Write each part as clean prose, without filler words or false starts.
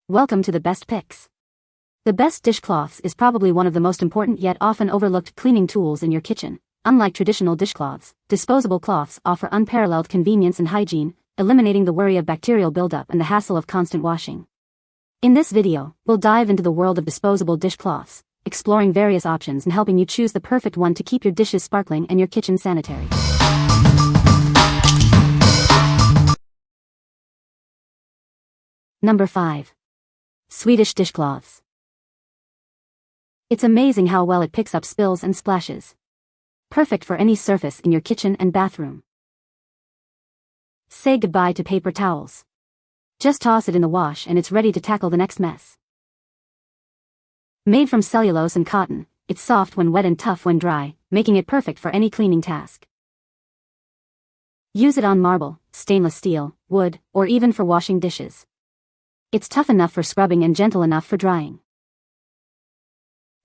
Welcome to the best picks. The best dishcloths is probably one of the most important yet often overlooked cleaning tools in your kitchen. Unlike traditional dishcloths, disposable cloths offer unparalleled convenience and hygiene, eliminating the worry of bacterial buildup and the hassle of constant washing. In this video, we'll dive into the world of disposable dishcloths, exploring various options and helping you choose the perfect one to keep your dishes sparkling and your kitchen sanitary. Number 5. Swedish Dishcloths. It's amazing how well it picks up spills and splashes. Perfect for any surface in your kitchen and bathroom. Say goodbye to paper towels. Just toss it in the wash and it's ready to tackle the next mess. Made from cellulose and cotton, it's soft when wet and tough when dry, making it perfect for any cleaning task. Use it on marble, stainless steel, wood, or even for washing dishes. It's tough enough for scrubbing and gentle enough for drying.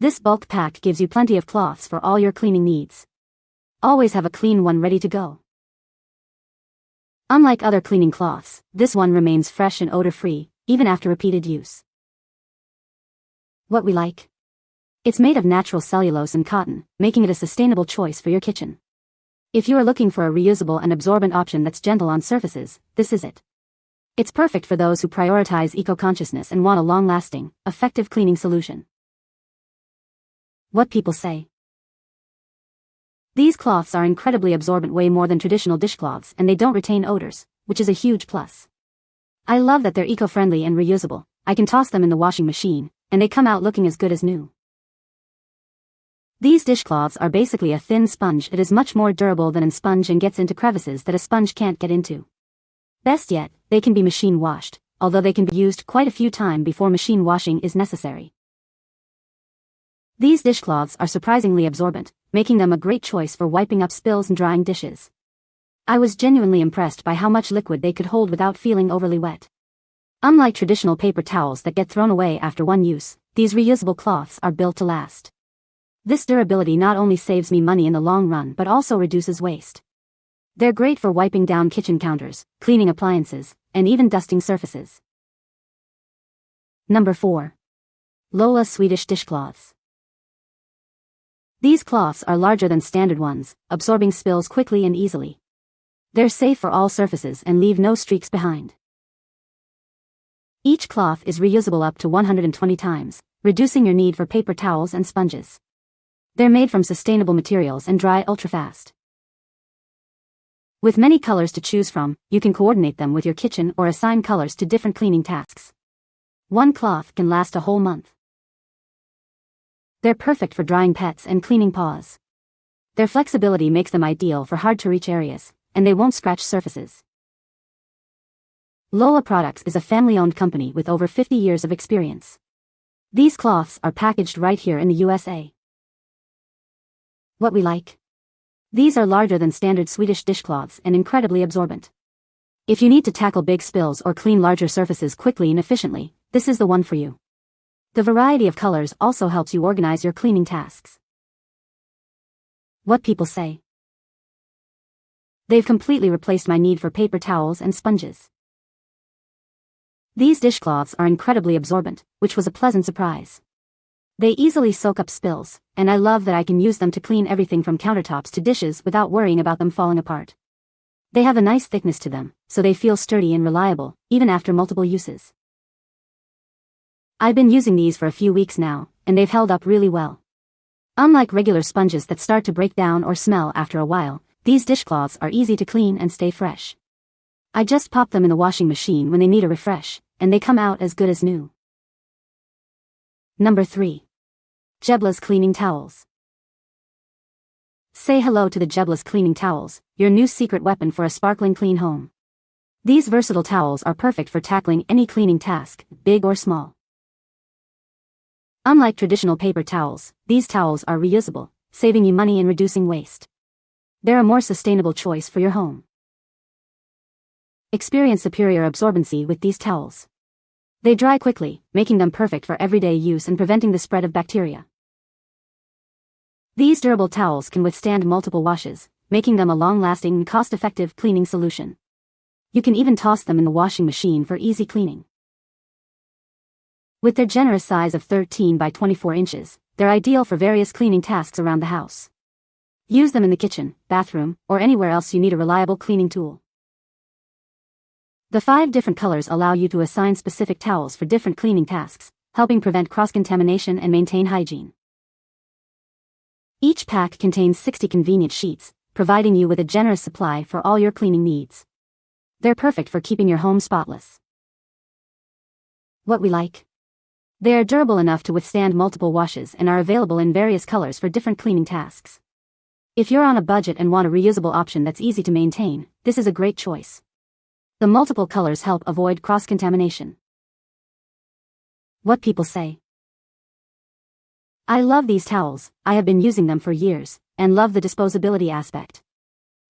This bulk pack gives you plenty of cloths for all your cleaning needs. Always have a clean one ready to go. Unlike other cleaning cloths, this one remains fresh and odor-free, even after repeated use. What we like? It's made of natural cellulose and cotton, making it a sustainable choice for your kitchen. If you are looking for a reusable and absorbent option that's gentle on surfaces, this is it. It's perfect for those who prioritize eco-consciousness and want a long-lasting, effective cleaning solution. What people say. These cloths are incredibly absorbent, way more than traditional dishcloths, and they don't retain odors, which is a huge plus. I love that they're eco-friendly and reusable. I can toss them in the washing machine, and they come out looking as good as new. These dishcloths are basically a thin sponge that is much more durable than a sponge and gets into crevices that a sponge can't get into. Best yet, they can be machine washed, although they can be used quite a few times before machine washing is necessary. These dishcloths are surprisingly absorbent, making them a great choice for wiping up spills and drying dishes. I was genuinely impressed by how much liquid they could hold without feeling overly wet. Unlike traditional paper towels that get thrown away after one use, these reusable cloths are built to last. This durability not only saves me money in the long run but also reduces waste. They're great for wiping down kitchen counters, cleaning appliances, and even dusting surfaces. Number 4. LOLA Swedish Dishcloths. These cloths are larger than standard ones, absorbing spills quickly and easily. They're safe for all surfaces and leave no streaks behind. Each cloth is reusable up to 120 times, reducing your need for paper towels and sponges. They're made from sustainable materials and dry ultra-fast. With many colors to choose from, you can coordinate them with your kitchen or assign colors to different cleaning tasks. One cloth can last a whole month. They're perfect for drying pets and cleaning paws. Their flexibility makes them ideal for hard-to-reach areas, and they won't scratch surfaces. LOLA Products is a family-owned company with over 50 years of experience. These cloths are packaged right here in the USA. What we like? These are larger than standard Swedish dishcloths and incredibly absorbent. If you need to tackle big spills or clean larger surfaces quickly and efficiently, this is the one for you. The variety of colors also helps you organize your cleaning tasks. What people say. They've completely replaced my need for paper towels and sponges. These dishcloths are incredibly absorbent, which was a pleasant surprise. They easily soak up spills, and I love that I can use them to clean everything from countertops to dishes without worrying about them falling apart. They have a nice thickness to them, so they feel sturdy and reliable, even after multiple uses. I've been using these for a few weeks now, and they've held up really well. Unlike regular sponges that start to break down or smell after a while, these dishcloths are easy to clean and stay fresh. I just pop them in the washing machine when they need a refresh, and they come out as good as new. Number 3. JEBBLAS Cleaning Towels. Say hello to the JEBBLAS Cleaning Towels, your new secret weapon for a sparkling clean home. These versatile towels are perfect for tackling any cleaning task, big or small. Unlike traditional paper towels, these towels are reusable, saving you money and reducing waste. They're a more sustainable choice for your home. Experience superior absorbency with these towels. They dry quickly, making them perfect for everyday use and preventing the spread of bacteria. These durable towels can withstand multiple washes, making them a long-lasting and cost-effective cleaning solution. You can even toss them in the washing machine for easy cleaning. With their generous size of 13 by 24 inches, they're ideal for various cleaning tasks around the house. Use them in the kitchen, bathroom, or anywhere else you need a reliable cleaning tool. The 5 different colors allow you to assign specific towels for different cleaning tasks, helping prevent cross-contamination and maintain hygiene. Each pack contains 60 convenient sheets, providing you with a generous supply for all your cleaning needs. They're perfect for keeping your home spotless. What we like. They are durable enough to withstand multiple washes and are available in various colors for different cleaning tasks. If you're on a budget and want a reusable option that's easy to maintain, this is a great choice. The multiple colors help avoid cross-contamination. What people say. I love these towels, I have been using them for years, and love the disposability aspect.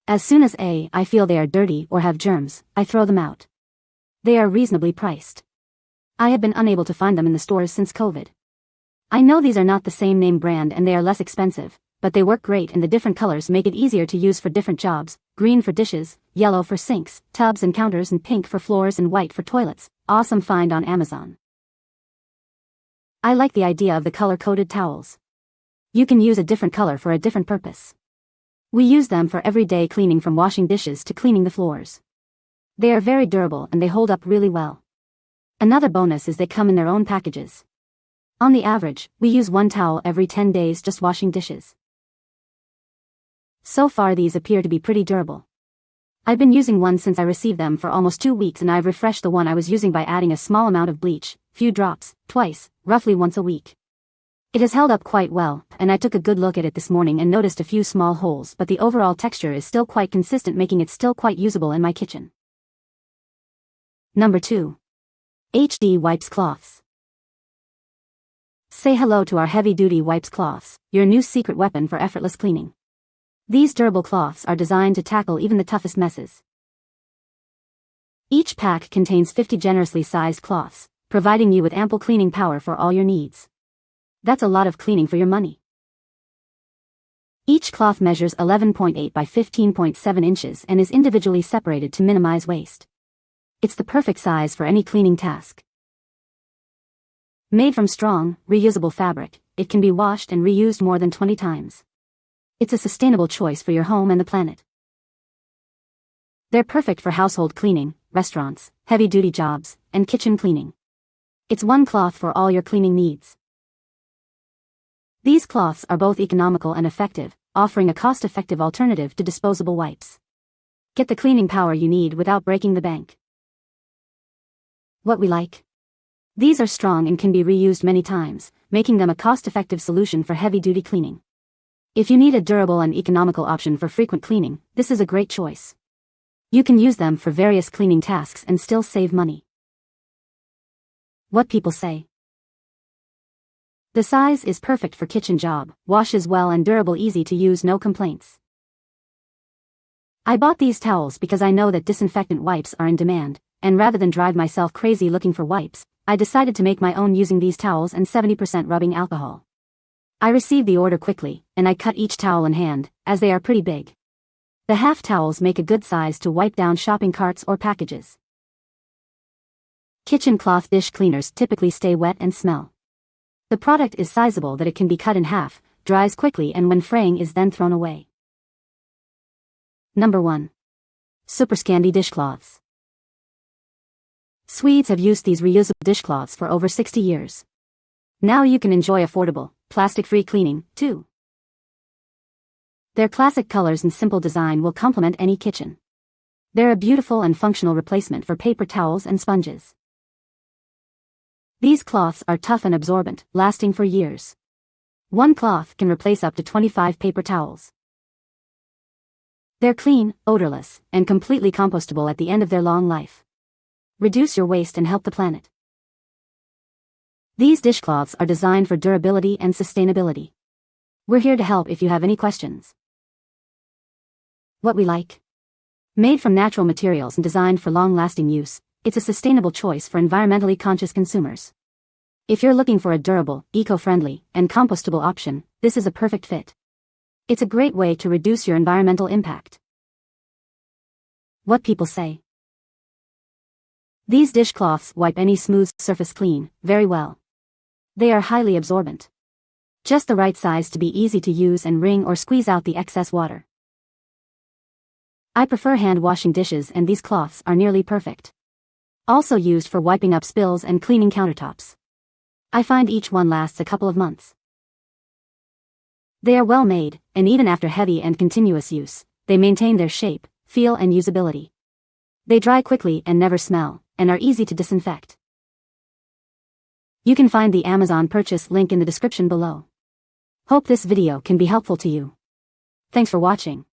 As soon as I feel they are dirty or have germs, I throw them out. They are reasonably priced. I have been unable to find them in the stores since COVID. I know these are not the same name brand and they are less expensive, but they work great and the different colors make it easier to use for different jobs: green for dishes, yellow for sinks, tubs and counters, and pink for floors and white for toilets. Awesome find on Amazon. I like the idea of the color-coded towels. You can use a different color for a different purpose. We use them for everyday cleaning, from washing dishes to cleaning the floors. They are very durable and they hold up really well. Another bonus is they come in their own packages. On the average, we use one towel every 10 days just washing dishes. So far these appear to be pretty durable. I've been using one since I received them for almost 2 weeks, and I've refreshed the one I was using by adding a small amount of bleach, few drops, twice, roughly once a week. It has held up quite well, and I took a good look at it this morning and noticed a few small holes, but the overall texture is still quite consistent, making it still quite usable in my kitchen. Number 2. HD Wipes Cloths. Say hello to our heavy-duty wipes cloths, your new secret weapon for effortless cleaning. These durable cloths are designed to tackle even the toughest messes. Each pack contains 50 generously sized cloths, providing you with ample cleaning power for all your needs. That's a lot of cleaning for your money. Each cloth measures 11.8 by 15.7 inches and is individually separated to minimize waste. It's the perfect size for any cleaning task. Made from strong, reusable fabric, it can be washed and reused more than 20 times. It's a sustainable choice for your home and the planet. They're perfect for household cleaning, restaurants, heavy-duty jobs, and kitchen cleaning. It's one cloth for all your cleaning needs. These cloths are both economical and effective, offering a cost-effective alternative to disposable wipes. Get the cleaning power you need without breaking the bank. What we like. These are strong and can be reused many times, making them a cost-effective solution for heavy-duty cleaning. If you need a durable and economical option for frequent cleaning, this is a great choice. You can use them for various cleaning tasks and still save money. What people say. The size is perfect for kitchen job, washes well and durable, easy to use, no complaints. I bought these towels because I know that disinfectant wipes are in demand, and rather than drive myself crazy looking for wipes, I decided to make my own using these towels and 70% rubbing alcohol. I received the order quickly, and I cut each towel in hand, as they are pretty big. The half towels make a good size to wipe down shopping carts or packages. Kitchen cloth dish cleaners typically stay wet and smell. The product is sizable that it can be cut in half, dries quickly, and when fraying is then thrown away. Number 1. Superscandi Dishcloths. Swedes have used these reusable dishcloths for over 60 years. Now you can enjoy affordable, plastic-free cleaning, too. Their classic colors and simple design will complement any kitchen. They're a beautiful and functional replacement for paper towels and sponges. These cloths are tough and absorbent, lasting for years. One cloth can replace up to 25 paper towels. They're clean, odorless, and completely compostable at the end of their long life. Reduce your waste and help the planet. These dishcloths are designed for durability and sustainability. We're here to help if you have any questions. What we like. Made from natural materials and designed for long-lasting use, it's a sustainable choice for environmentally conscious consumers. If you're looking for a durable, eco-friendly, and compostable option, this is a perfect fit. It's a great way to reduce your environmental impact. What people say. These dishcloths wipe any smooth surface clean, very well. They are highly absorbent. Just the right size to be easy to use and wring or squeeze out the excess water. I prefer hand washing dishes, and these cloths are nearly perfect. Also used for wiping up spills and cleaning countertops. I find each one lasts a couple of months. They are well made, and even after heavy and continuous use, they maintain their shape, feel and usability. They dry quickly and never smell, and are easy to disinfect. You can find the Amazon purchase link in the description below. Hope this video can be helpful to you. Thanks for watching.